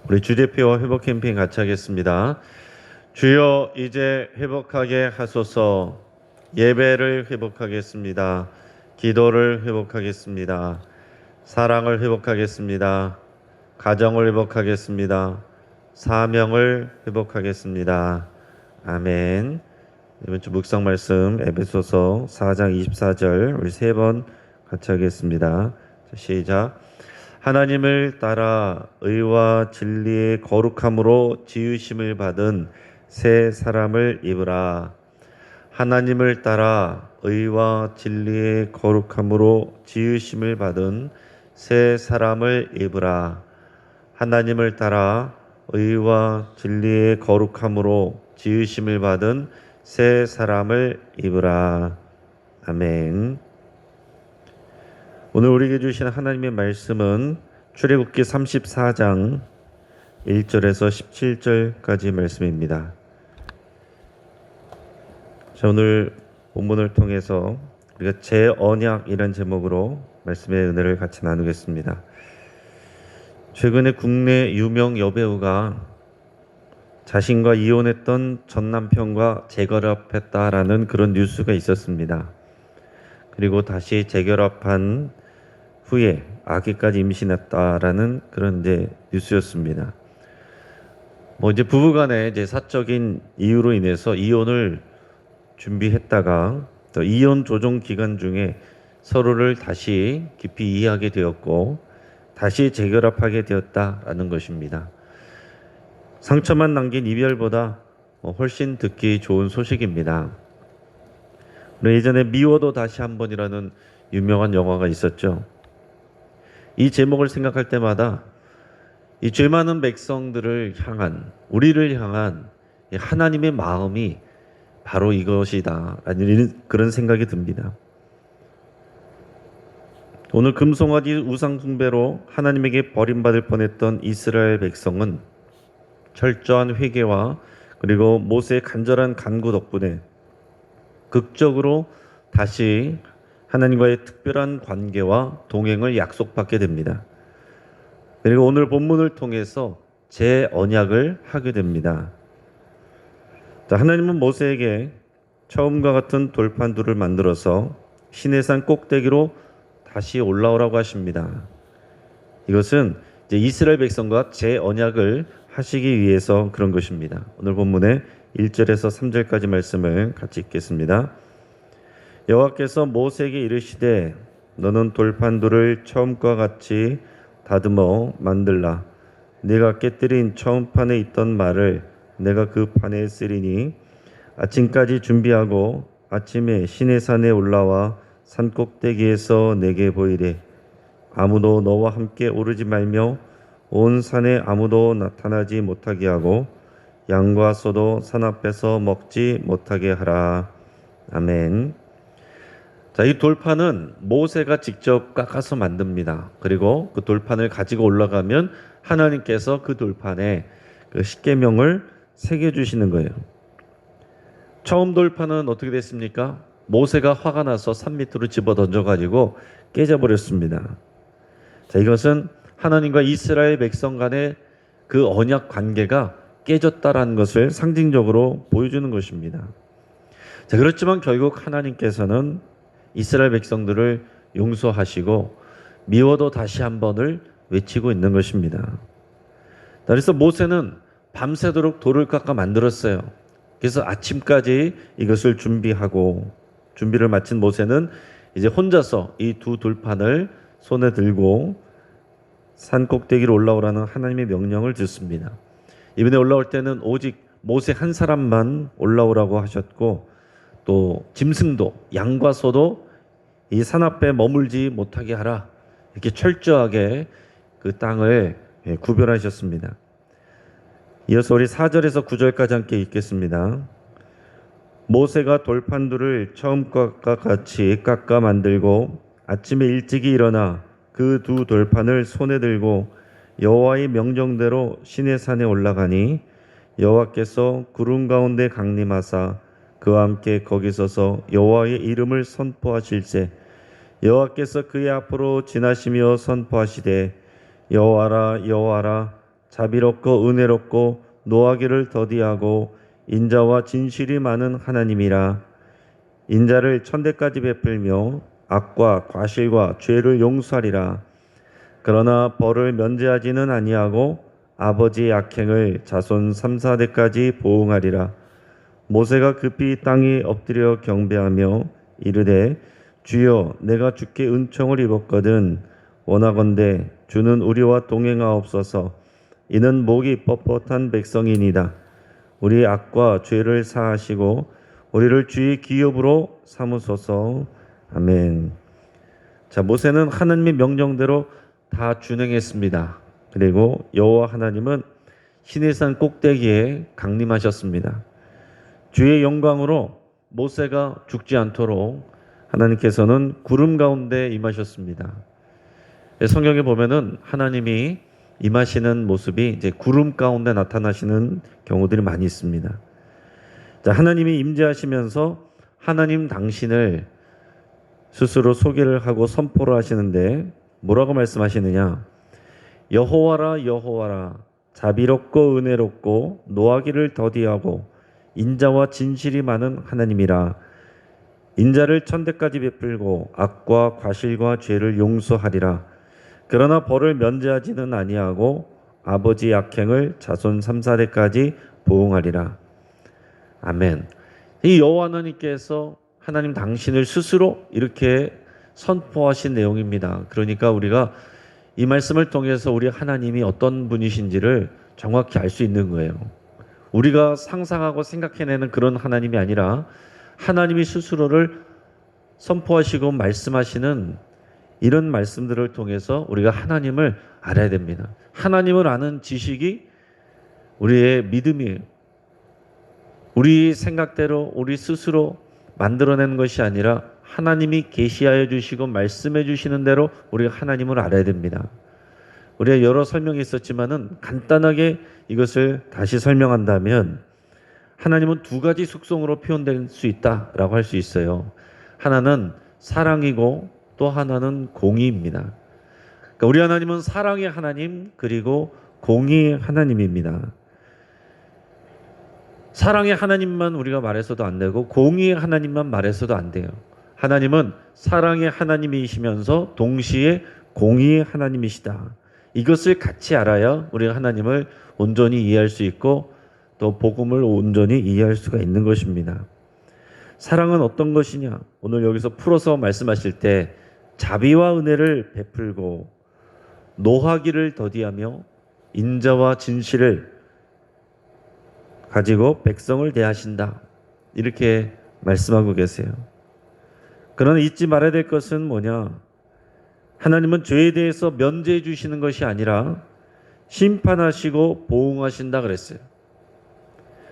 우리 주대표와 회복 캠페인 같이 하겠습니다. 주여 이제 회복하게 하소서. 예배를 회복하겠습니다. 기도를 회복하겠습니다. 사랑을 회복하겠습니다. 가정을 회복하겠습니다. 사명을 회복하겠습니다. 아멘. 이번 주 묵상 말씀 에베소서 4장 24절 우리 세 번 같이 하겠습니다. 시작. 하나님을 따라 의와 진리의 거룩함으로 지으심을 받은 새 사람을 입으라. 하나님을 따라 의와 진리의 거룩함으로 지으심을 받은 새 사람을 입으라. 하나님을 따라 의와 진리의 거룩함으로 지으심을 받은 새 사람을 입으라. 아멘. 오늘 우리에게 주신 하나님의 말씀은 출애굽기 34장 1절에서 17절까지 말씀입니다. 자, 오늘 본문을 통해서 우리가 재언약이라는 제목으로 말씀의 은혜를 같이 나누겠습니다. 최근에 국내 유명 여배우가 자신과 이혼했던 전 남편과 재결합했다라는 그런 뉴스가 있었습니다. 그리고 다시 재결합한 후에 아기까지 임신했다라는 그런 뉴스였습니다. 이제 부부간에 사적인 이유로 인해서 이혼을 준비했다가 또 이혼 조정 기간 중에 서로를 다시 깊이 이해하게 되었고 다시 재결합하게 되었다라는 것입니다. 상처만 남긴 이별보다 훨씬 듣기 좋은 소식입니다. 예전에 미워도 다시 한 번이라는 유명한 영화가 있었죠. 이 제목을 생각할 때마다 이 죄 많은 백성들을 향한, 우리를 향한 하나님의 마음이 바로 이것이다 라는 그런 생각이 듭니다. 오늘 금송아지 우상 숭배로 하나님에게 버림받을 뻔했던 이스라엘 백성은 철저한 회개와 그리고 모세의 간절한 간구 덕분에 극적으로 다시 하나님과의 특별한 관계와 동행을 약속받게 됩니다. 그리고 오늘 본문을 통해서 재언약을 하게 됩니다. 하나님은 모세에게 처음과 같은 돌판들을 만들어서 시내산 꼭대기로 다시 올라오라고 하십니다. 이것은 이스라엘 백성과 재언약을 하시기 위해서 그런 것입니다. 오늘 본문의 1절에서 3절까지 말씀을 같이 읽겠습니다. 여호와께서 모세에게 이르시되 너는 돌판들을 처음과 같이 다듬어 만들라. 네가 깨뜨린 처음 판에 있던 말을 내가 그 판에 쓰리니 아침까지 준비하고 아침에 시내산에 올라와 산 꼭대기에서 내게 보이래. 아무도 너와 함께 오르지 말며 온 산에 아무도 나타나지 못하게 하고 양과 소도 산 앞에서 먹지 못하게 하라. 아멘. 자, 이 돌판은 모세가 직접 깎아서 만듭니다. 그리고 그 돌판을 가지고 올라가면 하나님께서 그 돌판에 그 십계명을 새겨주시는 거예요. 처음 돌판은 어떻게 됐습니까? 모세가 화가 나서 산 밑으로 집어 던져가지고 깨져버렸습니다. 자, 이것은 하나님과 이스라엘 백성 간의 그 언약 관계가 깨졌다라는 것을 상징적으로 보여주는 것입니다. 자, 그렇지만 결국 하나님께서는 이스라엘 백성들을 용서하시고 미워도 다시 한 번을 외치고 있는 것입니다. 그래서 모세는 밤새도록 돌을 깎아 만들었어요. 그래서 아침까지 이것을 준비를 마친 모세는 이제 혼자서 이 두 돌판을 손에 들고 산 꼭대기로 올라오라는 하나님의 명령을 듣습니다. 이번에 올라올 때는 오직 모세 한 사람만 올라오라고 하셨고 또 짐승도 양과 소도 이 산 앞에 머물지 못하게 하라. 이렇게 철저하게 그 땅을 구별하셨습니다. 이어서 우리 4절에서 9절까지 함께 읽겠습니다. 모세가 돌판들을 처음과 같이 깎아 만들고 아침에 일찍이 일어나 그 두 돌판을 손에 들고 여호와의 명령대로 시내산에 올라가니 여호와께서 구름 가운데 강림하사 그와 함께 거기 서서 여호와의 이름을 선포하실세 여호와께서 그의 앞으로 지나시며 선포하시되 여호와라 여호와라 자비롭고 은혜롭고 노하기를 더디하고 인자와 진실이 많은 하나님이라. 인자를 천대까지 베풀며 악과 과실과 죄를 용서하리라. 그러나 벌을 면제하지는 아니하고 아버지의 악행을 자손 3, 4대까지 보응하리라. 모세가 급히 땅에 엎드려 경배하며 이르되 주여 내가 주께 은총을 입었거든 원하건대 주는 우리와 동행하옵소서. 이는 목이 뻣뻣한 백성이니이다. 우리 악과 죄를 사하시고 우리를 주의 기업으로 삼으소서. 아멘. 자, 모세는 하나님의 명령대로 다 준행했습니다. 그리고 여호와 하나님은 시내산 꼭대기에 강림하셨습니다. 주의 영광으로 모세가 죽지 않도록 하나님께서는 구름 가운데 임하셨습니다. 성경에 보면은 하나님이 임하시는 모습이 이제 구름 가운데 나타나시는 경우들이 많이 있습니다. 자, 하나님이 임재하시면서 하나님 당신을 스스로 소개를 하고 선포를 하시는데 뭐라고 말씀하시느냐? 여호와라 여호와라 자비롭고 은혜롭고 노하기를 더디하고 인자와 진실이 많은 하나님이라. 인자를 천대까지 베풀고 악과 과실과 죄를 용서하리라. 그러나 벌을 면제하지는 아니하고 아버지의 악행을 자손 3, 4대까지 보응하리라. 아멘. 이 여호와 하나님께서 하나님 당신을 스스로 이렇게 선포하신 내용입니다. 그러니까 우리가 이 말씀을 통해서 우리 하나님이 어떤 분이신지를 정확히 알 수 있는 거예요. 우리가 상상하고 생각해내는 그런 하나님이 아니라 하나님이 스스로를 선포하시고 말씀하시는 이런 말씀들을 통해서 우리가 하나님을 알아야 됩니다. 하나님을 아는 지식이 우리의 믿음이에요. 우리 생각대로 우리 스스로 만들어내는 것이 아니라 하나님이 계시하여 주시고 말씀해 주시는 대로 우리가 하나님을 알아야 됩니다. 우리가 여러 설명이 있었지만은 간단하게 이것을 다시 설명한다면 하나님은 두 가지 속성으로 표현될 수 있다라고 할 수 있어요. 하나는 사랑이고 또 하나는 공의입니다. 그러니까 우리 하나님은 사랑의 하나님 그리고 공의의 하나님입니다. 사랑의 하나님만 우리가 말해서도 안 되고 공의의 하나님만 말해서도 안 돼요. 하나님은 사랑의 하나님이시면서 동시에 공의의 하나님이시다. 이것을 같이 알아야 우리가 하나님을 온전히 이해할 수 있고 또 복음을 온전히 이해할 수가 있는 것입니다. 사랑은 어떤 것이냐? 오늘 여기서 풀어서 말씀하실 때 자비와 은혜를 베풀고 노하기를 더디하며 인자와 진실을 가지고 백성을 대하신다. 이렇게 말씀하고 계세요. 그러나 잊지 말아야 될 것은 뭐냐? 하나님은 죄에 대해서 면제해 주시는 것이 아니라 심판하시고 보응하신다 그랬어요.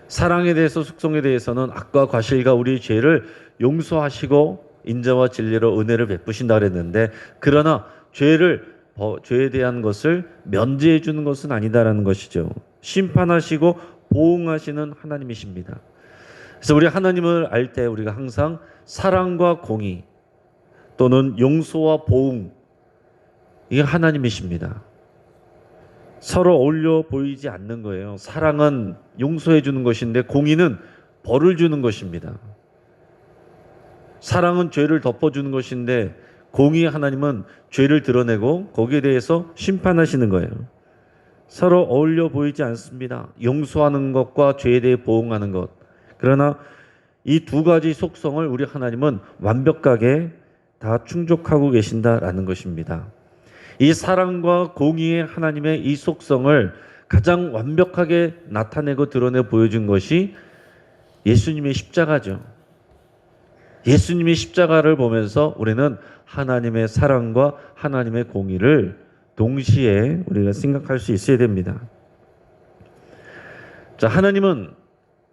사랑에 대해서 속성에 대해서는 악과 과실과 우리의 죄를 용서하시고 인자와 진리로 은혜를 베푸신다 그랬는데 그러나 죄에 대한 것을 면제해 주는 것은 아니다라는 것이죠. 심판하시고 보응하시는 하나님이십니다. 그래서 우리 하나님을 알 때 우리가 항상 사랑과 공의 또는 용서와 보응 이게 하나님이십니다. 서로 어울려 보이지 않는 거예요. 사랑은 용서해 주는 것인데 공의는 벌을 주는 것입니다. 사랑은 죄를 덮어주는 것인데 공의 하나님은 죄를 드러내고 거기에 대해서 심판하시는 거예요. 서로 어울려 보이지 않습니다. 용서하는 것과 죄에 대해 보응하는 것. 그러나 이 두 가지 속성을 우리 하나님은 완벽하게 다 충족하고 계신다라는 것입니다. 이 사랑과 공의의 하나님의 이 속성을 가장 완벽하게 나타내고 드러내 보여준 것이 예수님의 십자가죠. 예수님의 십자가를 보면서 우리는 하나님의 사랑과 하나님의 공의를 동시에 우리가 생각할 수 있어야 됩니다. 자, 하나님은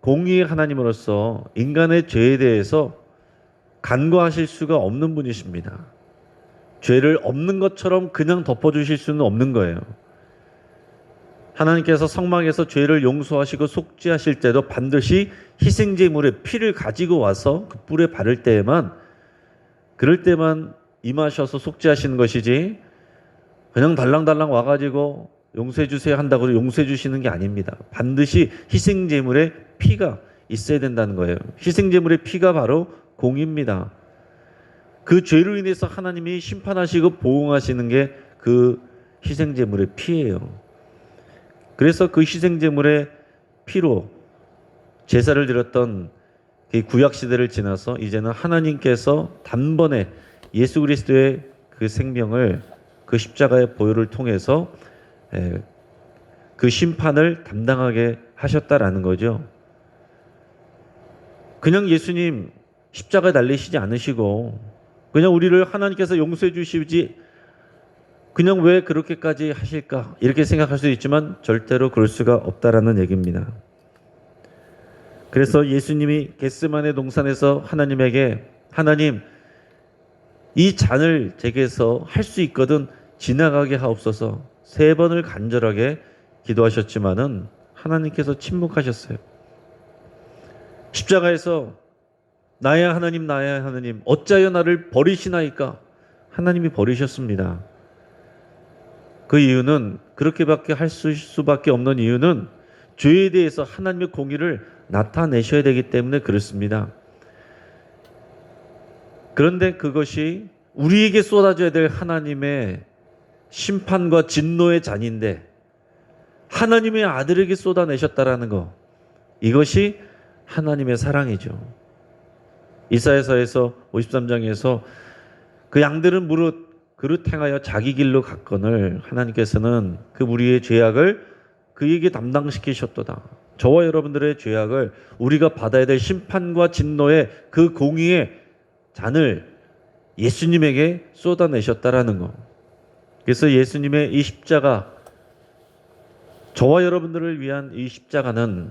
공의의 하나님으로서 인간의 죄에 대해서 간과하실 수가 없는 분이십니다. 죄를 없는 것처럼 그냥 덮어주실 수는 없는 거예요. 하나님께서 성막에서 죄를 용서하시고 속죄하실 때도 반드시 희생제물의 피를 가지고 와서 그 뿔에 바를 때에만 그럴 때만 임하셔서 속죄하시는 것이지 그냥 달랑달랑 와가지고 용서해 주세요 한다고 용서해 주시는 게 아닙니다. 반드시 희생 제물의 피가 있어야 된다는 거예요. 희생 제물의 피가 바로 공의입니다. 그 죄로 인해서 하나님이 심판하시고 보응하시는 게 그 희생 제물의 피예요. 그래서 그 희생 제물의 피로 제사를 드렸던 구약 시대를 지나서 이제는 하나님께서 단번에 예수 그리스도의 그 생명을 그 십자가의 보혈을 통해서 그 심판을 담당하게 하셨다라는 거죠. 그냥 예수님 십자가에 달리시지 않으시고 그냥 우리를 하나님께서 용서해 주시지 그냥 왜 그렇게까지 하실까 이렇게 생각할 수도 있지만 절대로 그럴 수가 없다라는 얘기입니다. 그래서 예수님이 겟세마네 동산에서 하나님에게 하나님 이 잔을 제게서 할 수 있거든 지나가게 하옵소서 3번을 간절하게 기도하셨지만은 하나님께서 침묵하셨어요. 십자가에서 나야 하나님 나야 하나님 어찌하여 나를 버리시나이까 하나님이 버리셨습니다. 그 이유는 그렇게밖에 할 수밖에 없는 이유는 죄에 대해서 하나님의 공의를 나타내셔야 되기 때문에 그렇습니다. 그런데 그것이 우리에게 쏟아져야 될 하나님의 심판과 진노의 잔인데 하나님의 아들에게 쏟아내셨다라는 것 이것이 하나님의 사랑이죠. 이사야서에서 53장에서 그 양들은 무릇 그릇 행하여 자기 길로 갔거늘 하나님께서는 그 무리의 죄악을 그에게 담당시키셨도다. 저와 여러분들의 죄악을 우리가 받아야 될 심판과 진노의 그 공의의 잔을 예수님에게 쏟아내셨다라는 것. 그래서 예수님의 이 십자가 저와 여러분들을 위한 이 십자가는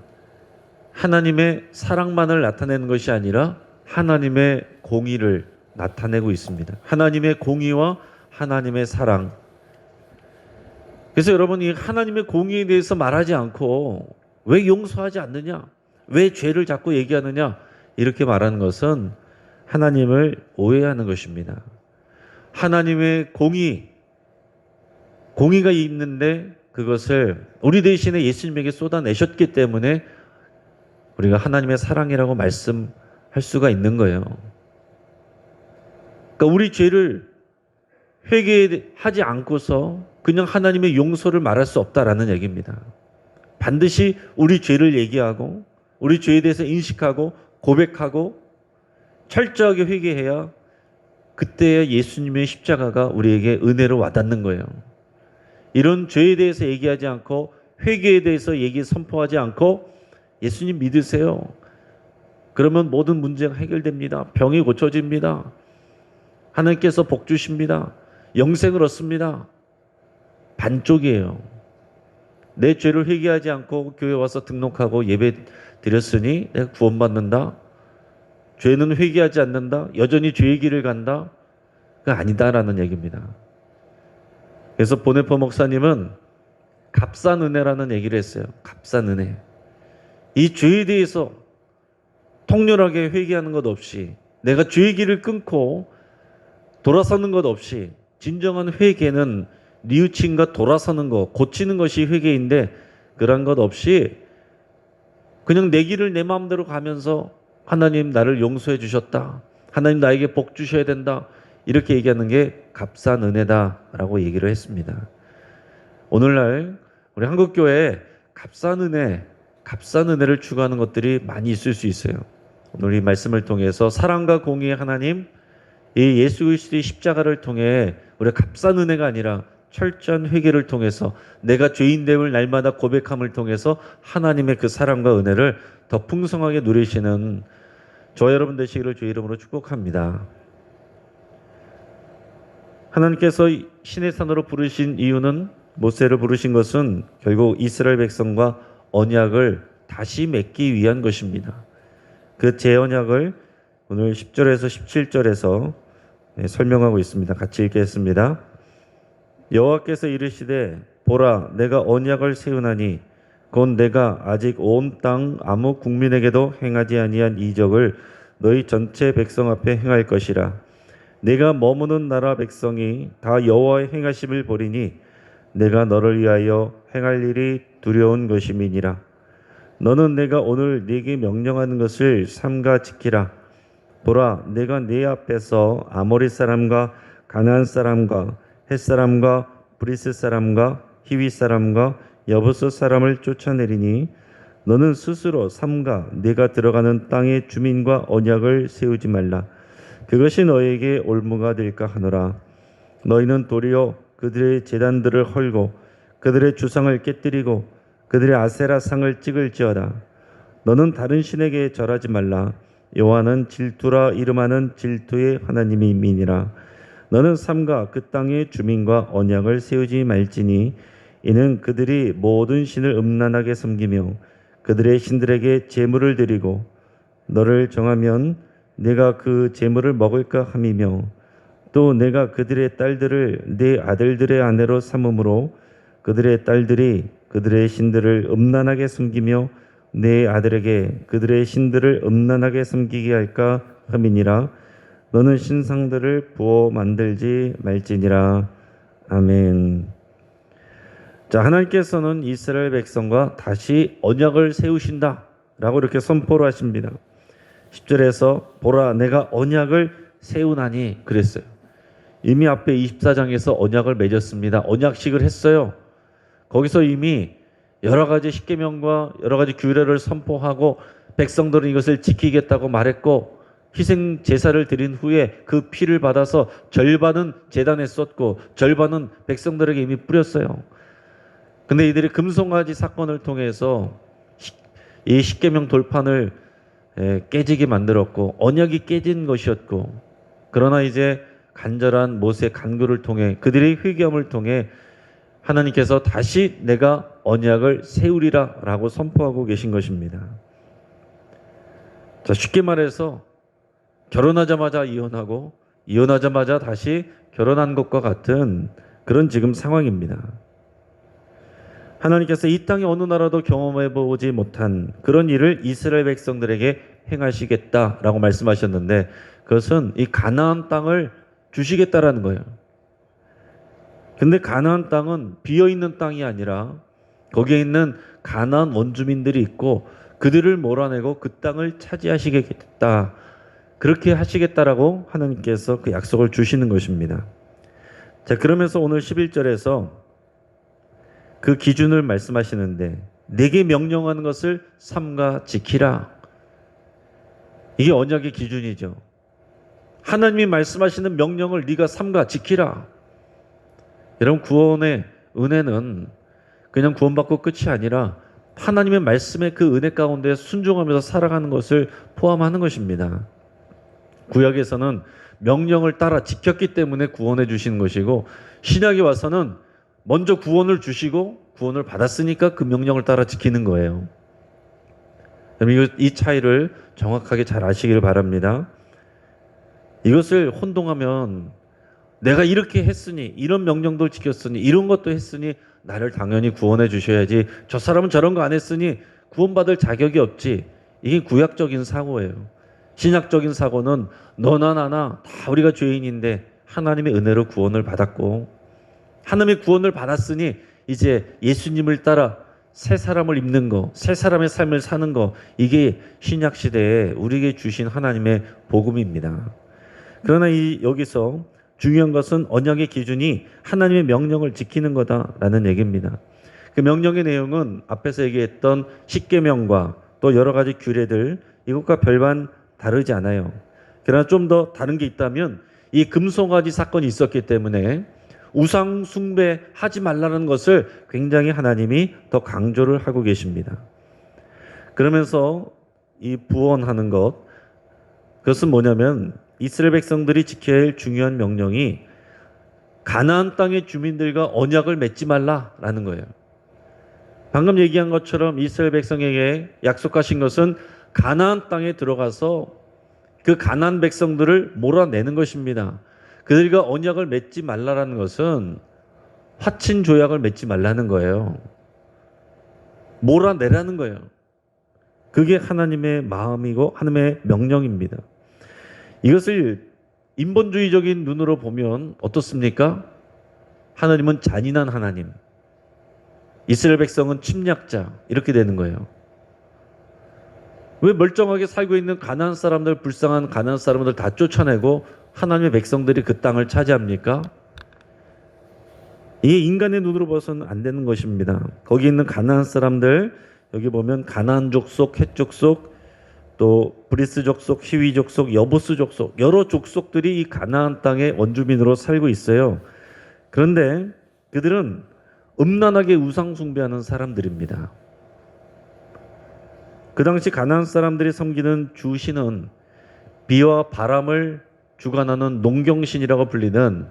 하나님의 사랑만을 나타내는 것이 아니라 하나님의 공의를 나타내고 있습니다. 하나님의 공의와 하나님의 사랑. 그래서 여러분 이 하나님의 공의에 대해서 말하지 않고 왜 용서하지 않느냐? 왜 죄를 자꾸 얘기하느냐? 이렇게 말하는 것은 하나님을 오해하는 것입니다. 하나님의 공의가 있는데 그것을 우리 대신에 예수님에게 쏟아내셨기 때문에 우리가 하나님의 사랑이라고 말씀할 수가 있는 거예요. 그러니까 우리 죄를 회개하지 않고서 그냥 하나님의 용서를 말할 수 없다라는 얘기입니다. 반드시 우리 죄를 얘기하고 우리 죄에 대해서 인식하고 고백하고 철저하게 회개해야 그때야 예수님의 십자가가 우리에게 은혜로 와닿는 거예요. 이런 죄에 대해서 얘기하지 않고 회개에 대해서 선포하지 않고 예수님 믿으세요. 그러면 모든 문제가 해결됩니다. 병이 고쳐집니다. 하나님께서 복 주십니다. 영생을 얻습니다. 반쪽이에요. 내 죄를 회개하지 않고 교회 와서 등록하고 예배 드렸으니 내가 구원받는다. 죄는 회개하지 않는다. 여전히 죄의 길을 간다. 그거 아니다라는 얘기입니다. 그래서 보네포 목사님은 값싼 은혜라는 얘기를 했어요. 값싼 은혜. 이 죄에 대해서 통렬하게 회개하는 것 없이 내가 죄의 길을 끊고 돌아서는 것 없이 진정한 회개는 뉘우침과 돌아서는 것, 고치는 것이 회개인데 그런 것 없이 그냥 내 길을 내 마음대로 가면서 하나님 나를 용서해 주셨다. 하나님 나에게 복 주셔야 된다. 이렇게 얘기하는 게 값싼 은혜다라고 얘기를 했습니다. 오늘날 우리 한국교회에 값싼 은혜를 추구하는 것들이 많이 있을 수 있어요. 오늘 이 말씀을 통해서 사랑과 공의의 하나님, 이 예수 그리스도의 십자가를 통해 우리가 값싼 은혜가 아니라 철저한 회개를 통해서 내가 죄인됨을 날마다 고백함을 통해서 하나님의 그 사랑과 은혜를 더 풍성하게 누리시는 저와 여러분 되시기를 주의 이름으로 축복합니다. 하나님께서 신의 산으로 부르신 이유는 모세를 부르신 것은 결국 이스라엘 백성과 언약을 다시 맺기 위한 것입니다. 그 재언약을 오늘 10절에서 17절에서 설명하고 있습니다. 같이 읽겠습니다. 여호와께서 이르시되 보라 내가 언약을 세우나니 곧 내가 아직 온 땅 아무 국민에게도 행하지 아니한 이적을 너희 전체 백성 앞에 행할 것이라. 내가 머무는 나라 백성이 다 여호와의 행하심을 보리니 내가 너를 위하여 행할 일이 두려운 것임이니라. 너는 내가 오늘 네게 명령하는 것을 삼가 지키라. 보라, 내가 네 앞에서 아모리 사람과 가나안 사람과 헷 사람과 브리스 사람과 히위 사람과 여부스 사람을 쫓아내리니 너는 스스로 삼가 네가 들어가는 땅의 주민과 언약을 세우지 말라. 그것이 너에게 올무가 될까 하노라. 너희는 도리어 그들의 제단들을 헐고 그들의 주상을 깨뜨리고 그들의 아세라 상을 찍을지어다. 너는 다른 신에게 절하지 말라. 여호와는 질투라 이름하는 질투의 하나님이니라. 너는 삼가 그 땅의 주민과 언약을 세우지 말지니 이는 그들이 모든 신을 음란하게 섬기며 그들의 신들에게 제물을 드리고 너를 정하면 내가 그 제물을 먹을까 함이며 또 내가 그들의 딸들을 내 아들들의 아내로 삼음으로 그들의 딸들이 그들의 신들을 음란하게 섬기며 내 아들에게 그들의 신들을 음란하게 섬기게 할까 함이니라. 너는 신상들을 부어 만들지 말지니라. 아멘. 자, 하나님께서는 이스라엘 백성과 다시 언약을 세우신다 라고 이렇게 선포를 하십니다. 10절에서 보라 내가 언약을 세우나니 그랬어요. 이미 앞에 24장에서 언약을 맺었습니다. 언약식을 했어요. 거기서 이미 여러 가지 십계명과 여러 가지 규례를 선포하고 백성들은 이것을 지키겠다고 말했고 희생 제사를 드린 후에 그 피를 받아서 절반은 제단에 쏟고 절반은 백성들에게 이미 뿌렸어요. 근데 이들이 금송아지 사건을 통해서 이 십계명 돌판을 깨지게 만들었고 언약이 깨진 것이었고 그러나 이제 간절한 모세의 간구를 통해 그들의 회개함을 통해 하나님께서 다시 내가 언약을 세우리라 라고 선포하고 계신 것입니다. 자, 쉽게 말해서 결혼하자마자 이혼하고 이혼하자마자 다시 결혼한 것과 같은 그런 지금 상황입니다. 하나님께서 이 땅의 어느 나라도 경험해 보지 못한 그런 일을 이스라엘 백성들에게 행하시겠다라고 말씀하셨는데 그것은 이 가나안 땅을 주시겠다라는 거예요. 근데 가나안 땅은 비어있는 땅이 아니라 거기에 있는 가나안 원주민들이 있고 그들을 몰아내고 그 땅을 차지하시겠다. 그렇게 하시겠다라고 하나님께서 그 약속을 주시는 것입니다. 자, 그러면서 오늘 11절에서 그 기준을 말씀하시는데 내게 명령하는 것을 삼가 지키라. 이게 언약의 기준이죠. 하나님이 말씀하시는 명령을 네가 삼가 지키라. 여러분 구원의 은혜는 그냥 구원받고 끝이 아니라 하나님의 말씀의 그 은혜 가운데 순종하면서 살아가는 것을 포함하는 것입니다. 구약에서는 명령을 따라 지켰기 때문에 구원해 주시는 것이고 신약에 와서는 먼저 구원을 주시고 구원을 받았으니까 그 명령을 따라 지키는 거예요. 이 차이를 정확하게 잘 아시길 바랍니다. 이것을 혼동하면 내가 이렇게 했으니 이런 명령도 지켰으니 이런 것도 했으니 나를 당연히 구원해 주셔야지 저 사람은 저런 거 안 했으니 구원받을 자격이 없지. 이게 구약적인 사고예요. 신약적인 사고는 너나 나나 다 우리가 죄인인데 하나님의 은혜로 구원을 받았고 하나님의 구원을 받았으니 이제 예수님을 따라 새 사람을 입는 거, 새 사람의 삶을 사는 거 이게 신약 시대에 우리에게 주신 하나님의 복음입니다. 그러나 여기서 중요한 것은 언약의 기준이 하나님의 명령을 지키는 거다라는 얘기입니다. 그 명령의 내용은 앞에서 얘기했던 십계명과 또 여러 가지 규례들 이것과 별반 다르지 않아요. 그러나 좀 더 다른 게 있다면 이 금송아지 사건이 있었기 때문에 우상 숭배하지 말라는 것을 굉장히 하나님이 더 강조를 하고 계십니다. 그러면서 이 구원하는 것 그것은 뭐냐면 이스라엘 백성들이 지켜야 할 중요한 명령이 가나안 땅의 주민들과 언약을 맺지 말라라는 거예요. 방금 얘기한 것처럼 이스라엘 백성에게 약속하신 것은 가나안 땅에 들어가서 그 가나안 백성들을 몰아내는 것입니다. 그들과 언약을 맺지 말라라는 것은 화친 조약을 맺지 말라는 거예요. 몰아내라는 거예요. 그게 하나님의 마음이고 하나님의 명령입니다. 이것을 인본주의적인 눈으로 보면 어떻습니까? 하나님은 잔인한 하나님, 이스라엘 백성은 침략자 이렇게 되는 거예요. 왜 멀쩡하게 살고 있는 가나안 사람들, 불쌍한 가나안 사람들 다 쫓아내고 하나님의 백성들이 그 땅을 차지합니까? 이게 인간의 눈으로 봐서는 안 되는 것입니다. 거기 있는 가나안 사람들, 여기 보면 가나안 족속, 헷 족속, 또 브리스 족속, 히위 족속, 여부스 족속, 여러 족속들이 이 가나안 땅의 원주민으로 살고 있어요. 그런데 그들은 음란하게 우상 숭배하는 사람들입니다. 그 당시 가나안 사람들이 섬기는 주신은 비와 바람을 주관하는 농경신이라고 불리는,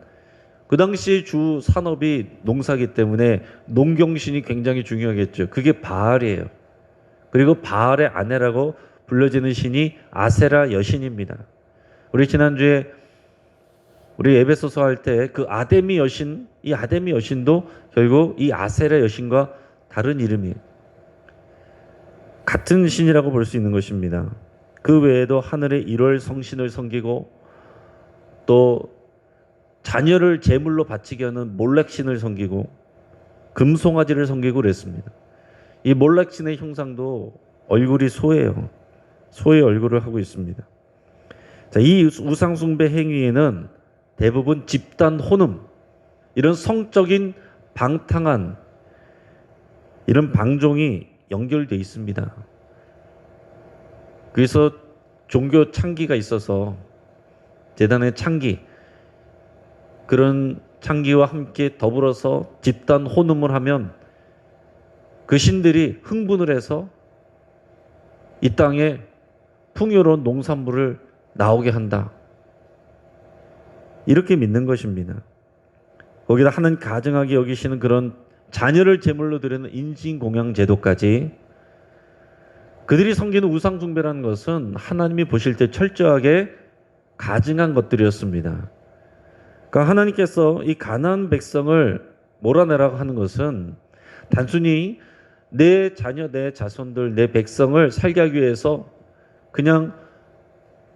그 당시 주 산업이 농사기 때문에 농경신이 굉장히 중요하겠죠. 그게 바알이에요. 그리고 바알의 아내라고 불려지는 신이 아세라 여신입니다. 우리 지난주에 우리 에베소서 할 때 그 아데미 여신, 이 아데미 여신도 결국 이 아세라 여신과 다른 이름이에요. 같은 신이라고 볼 수 있는 것입니다. 그 외에도 하늘의 1월 성신을 섬기고 또 자녀를 제물로 바치게 하는 몰렉신을 섬기고 금송아지를 섬기고 그랬습니다. 이 몰렉신의 형상도 얼굴이 소예요. 소의 얼굴을 하고 있습니다. 자, 이 우상숭배 행위에는 대부분 집단 혼음, 이런 성적인 방탕한 이런 방종이 연결되어 있습니다. 그래서 종교 창기가 있어서 재단의 창기, 그런 창기와 함께 더불어서 집단 혼음을 하면 그 신들이 흥분을 해서 이 땅에 풍요로운 농산물을 나오게 한다. 이렇게 믿는 것입니다. 거기다 하나님 가증하게 여기시는 그런 자녀를 제물로 드리는 인신공양 제도까지, 그들이 섬기는 우상숭배라는 것은 하나님이 보실 때 철저하게 가증한 것들이었습니다. 그러니까 하나님께서 이 가나안 백성을 몰아내라고 하는 것은 단순히 내 자녀, 내 자손들, 내 백성을 살게 하기 위해서 그냥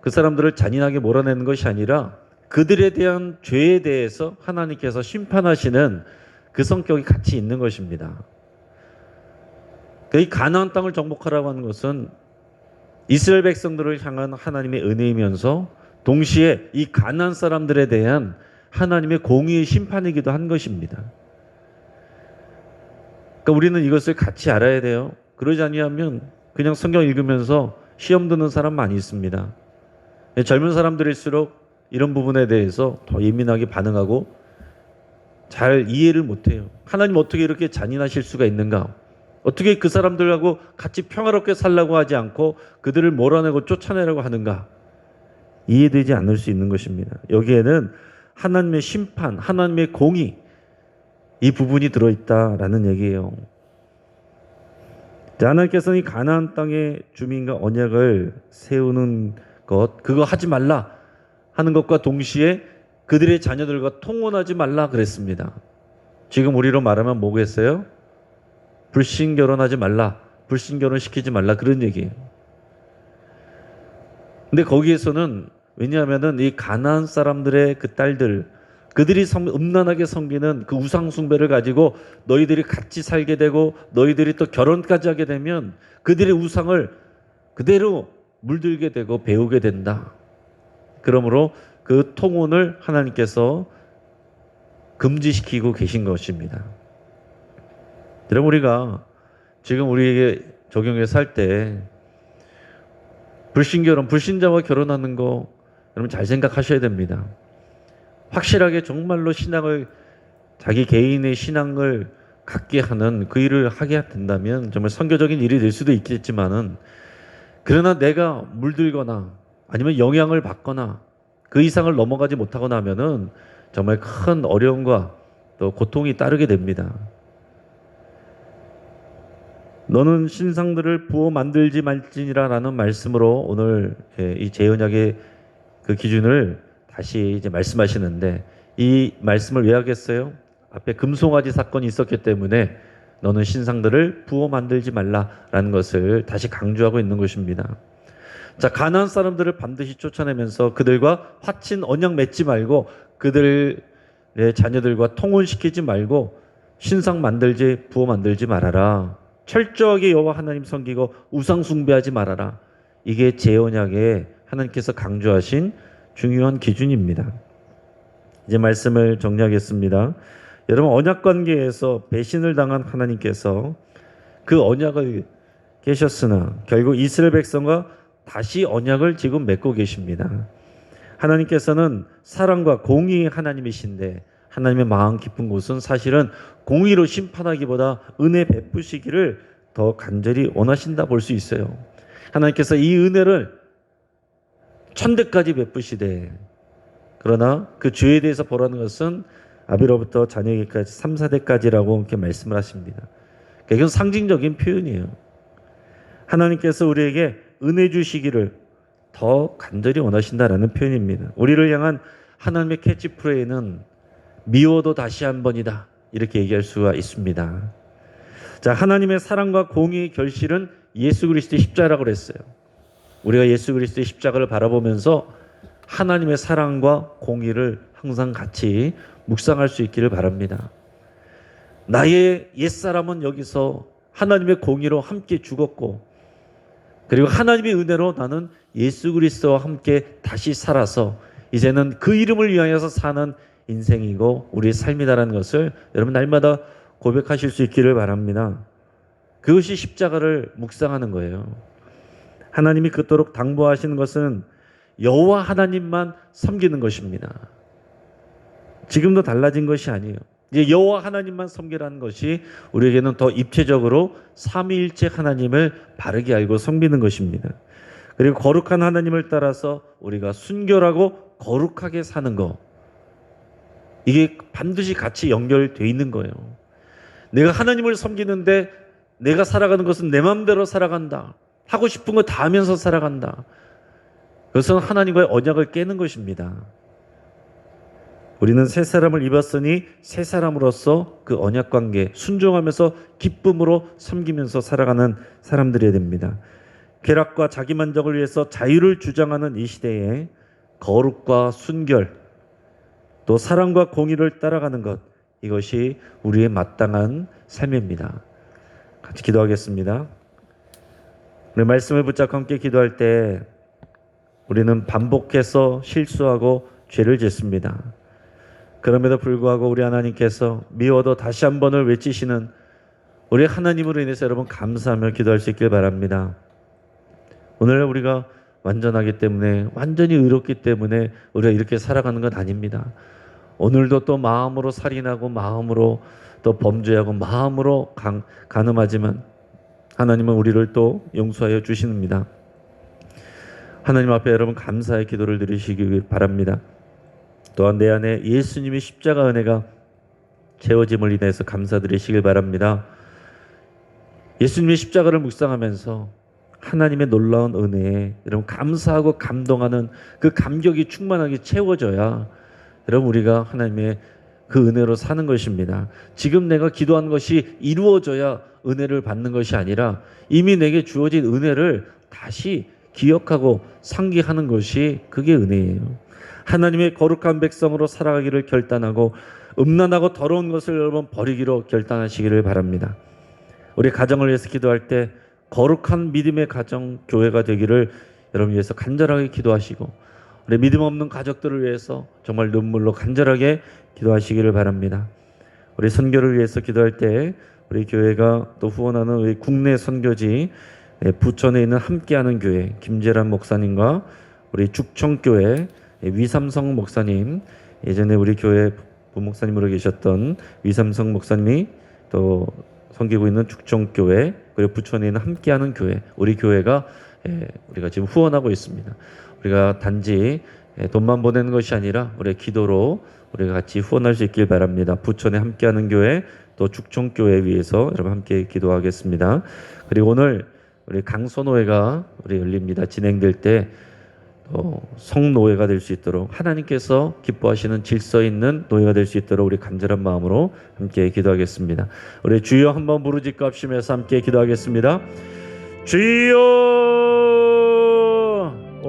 그 사람들을 잔인하게 몰아내는 것이 아니라 그들에 대한 죄에 대해서 하나님께서 심판하시는 그 성격이 같이 있는 것입니다. 이 가나안 땅을 정복하라고 하는 것은 이스라엘 백성들을 향한 하나님의 은혜이면서 동시에 이 가나안 사람들에 대한 하나님의 공의의 심판이기도 한 것입니다. 그러니까 우리는 이것을 같이 알아야 돼요. 그러지 아니하면 그냥 성경 읽으면서 시험 드는 사람 많이 있습니다. 젊은 사람들일수록 이런 부분에 대해서 더 예민하게 반응하고 잘 이해를 못해요. 하나님 어떻게 이렇게 잔인하실 수가 있는가? 어떻게 그 사람들하고 같이 평화롭게 살라고 하지 않고 그들을 몰아내고 쫓아내라고 하는가? 이해되지 않을 수 있는 것입니다. 여기에는 하나님의 심판, 하나님의 공의, 이 부분이 들어있다라는 얘기예요. 하나님께서는 이 가나안 땅의 주민과 언약을 세우는 것, 그거 하지 말라 하는 것과 동시에 그들의 자녀들과 통혼하지 말라 그랬습니다. 지금 우리로 말하면 뭐겠어요? 불신 결혼하지 말라, 불신 결혼 시키지 말라, 그런 얘기예요. 근데 거기에서는 왜냐하면은 이 가나안 사람들의 그 딸들, 그들이 음란하게 섬기는 그 우상 숭배를 가지고 너희들이 같이 살게 되고 너희들이 또 결혼까지 하게 되면 그들의 우상을 그대로 물들게 되고 배우게 된다. 그러므로 그 통혼을 하나님께서 금지시키고 계신 것입니다. 여러분, 우리가 지금 우리에게 적용해서 할 때 불신결혼, 불신자와 결혼하는 거 여러분 잘 생각하셔야 됩니다. 확실하게 정말로 신앙을, 자기 개인의 신앙을 갖게 하는 그 일을 하게 된다면 정말 선교적인 일이 될 수도 있겠지만은, 그러나 내가 물들거나 아니면 영향을 받거나 그 이상을 넘어가지 못하거나 하면은 정말 큰 어려움과 또 고통이 따르게 됩니다. 너는 신상들을 부어 만들지 말지니라라는 말씀으로 오늘 이 재언약의 그 기준을 다시 이제 말씀하시는데, 이 말씀을 왜 하겠어요? 앞에 금송아지 사건이 있었기 때문에 너는 신상들을 부어 만들지 말라라는 것을 다시 강조하고 있는 것입니다. 자, 가나안 사람들을 반드시 쫓아내면서 그들과 화친 언약 맺지 말고 그들의 자녀들과 통혼시키지 말고 신상 만들지 부어 만들지 말아라. 철저하게 여호와 하나님 섬기고 우상 숭배하지 말아라. 이게 제 언약에 하나님께서 강조하신 중요한 기준입니다. 이제 말씀을 정리하겠습니다. 여러분, 언약 관계에서 배신을 당한 하나님께서 그 언약을 깨셨으나 결국 이스라엘 백성과 다시 언약을 지금 맺고 계십니다. 하나님께서는 사랑과 공의의 하나님이신데 하나님의 마음 깊은 곳은 사실은 공의로 심판하기보다 은혜 베푸시기를 더 간절히 원하신다 볼 수 있어요. 하나님께서 이 은혜를 천대까지 베푸시되 그러나 그 죄에 대해서 보라는 것은 아비로부터 자녀에게까지 3, 4대까지라고 이렇게 말씀을 하십니다. 이건 상징적인 표현이에요. 하나님께서 우리에게 은혜 주시기를 더 간절히 원하신다라는 표현입니다. 우리를 향한 하나님의 캐치프레이는 미워도 다시 한 번이다, 이렇게 얘기할 수가 있습니다. 자, 하나님의 사랑과 공의의 결실은 예수 그리스도의 십자가라고 그랬어요. 우리가 예수 그리스도의 십자가를 바라보면서 하나님의 사랑과 공의를 항상 같이 묵상할 수 있기를 바랍니다. 나의 옛사람은 여기서 하나님의 공의로 함께 죽었고, 그리고 하나님의 은혜로 나는 예수 그리스도와 함께 다시 살아서 이제는 그 이름을 위하여서 사는 인생이고 우리의 삶이다라는 것을 여러분 날마다 고백하실 수 있기를 바랍니다. 그것이 십자가를 묵상하는 거예요. 하나님이 그토록 당부하시는 것은 여호와 하나님만 섬기는 것입니다. 지금도 달라진 것이 아니에요. 이제 여호와 하나님만 섬기라는 것이 우리에게는 더 입체적으로 삼위일체 하나님을 바르게 알고 섬기는 것입니다. 그리고 거룩한 하나님을 따라서 우리가 순결하고 거룩하게 사는 것, 이게 반드시 같이 연결되어 있는 거예요. 내가 하나님을 섬기는데 내가 살아가는 것은 내 마음대로 살아간다, 하고 싶은 거 다 하면서 살아간다, 그것은 하나님과의 언약을 깨는 것입니다. 우리는 새 사람을 입었으니 새 사람으로서 그 언약 관계 순종하면서 기쁨으로 섬기면서 살아가는 사람들이어야 됩니다. 쾌락과 자기만족을 위해서 자유를 주장하는 이 시대에 거룩과 순결, 또 사랑과 공의를 따라가는 것, 이것이 우리의 마땅한 삶입니다. 같이 기도하겠습니다. 우리 말씀을 붙잡고 함께 기도할 때 우리는 반복해서 실수하고 죄를 짓습니다. 그럼에도 불구하고 우리 하나님께서 미워도 다시 한 번을 외치시는 우리 하나님으로 인해서 여러분 감사하며 기도할 수 있길 바랍니다. 오늘 우리가 완전하기 때문에, 완전히 의롭기 때문에 우리가 이렇게 살아가는 건 아닙니다. 오늘도 또 마음으로 살인하고 마음으로 또 범죄하고 마음으로 간음하지만 하나님은 우리를 또 용서하여 주십니다. 하나님 앞에 여러분 감사의 기도를 드리시기 바랍니다. 또한 내 안에 예수님의 십자가 은혜가 채워짐을 인해서 감사드리시길 바랍니다. 예수님의 십자가를 묵상하면서 하나님의 놀라운 은혜에 여러분 감사하고 감동하는 그 감격이 충만하게 채워져야 여러분 우리가 하나님의 그 은혜로 사는 것입니다. 지금 내가 기도한 것이 이루어져야 은혜를 받는 것이 아니라 이미 내게 주어진 은혜를 다시 기억하고 상기하는 것이 그게 은혜예요. 하나님의 거룩한 백성으로 살아가기를 결단하고 음란하고 더러운 것을 여러분 버리기로 결단하시기를 바랍니다. 우리 가정을 위해서 기도할 때 거룩한 믿음의 가정, 교회가 되기를 여러분 위해서 간절하게 기도하시고, 우리 믿음 없는 가족들을 위해서 정말 눈물로 간절하게 기도하시기를 바랍니다. 우리 선교를 위해서 기도할 때 우리 교회가 또 후원하는 우리 국내 선교지 부천에 있는 함께하는 교회 김재란 목사님과 우리 죽청교회 위삼성 목사님, 예전에 우리 교회 부목사님으로 계셨던 위삼성 목사님이 또 섬기고 있는 죽청교회, 그리고 부천에 있는 함께하는 교회, 우리 교회가 우리가 지금 후원하고 있습니다. 우리가 단지 돈만 보내는 것이 아니라 우리의 기도로 우리가 같이 후원할 수 있길 바랍니다. 부천에 함께하는 교회, 또 죽청교회 위해서 여러분 함께 기도하겠습니다. 그리고 오늘 우리 강소노회가 우리 열립니다. 진행될 때 성노회가 될 수 있도록, 하나님께서 기뻐하시는 질서 있는 노회가 될 수 있도록 우리 간절한 마음으로 함께 기도하겠습니다. 우리 주여 한번 부르짖고 합심해서 함께 기도하겠습니다. 주여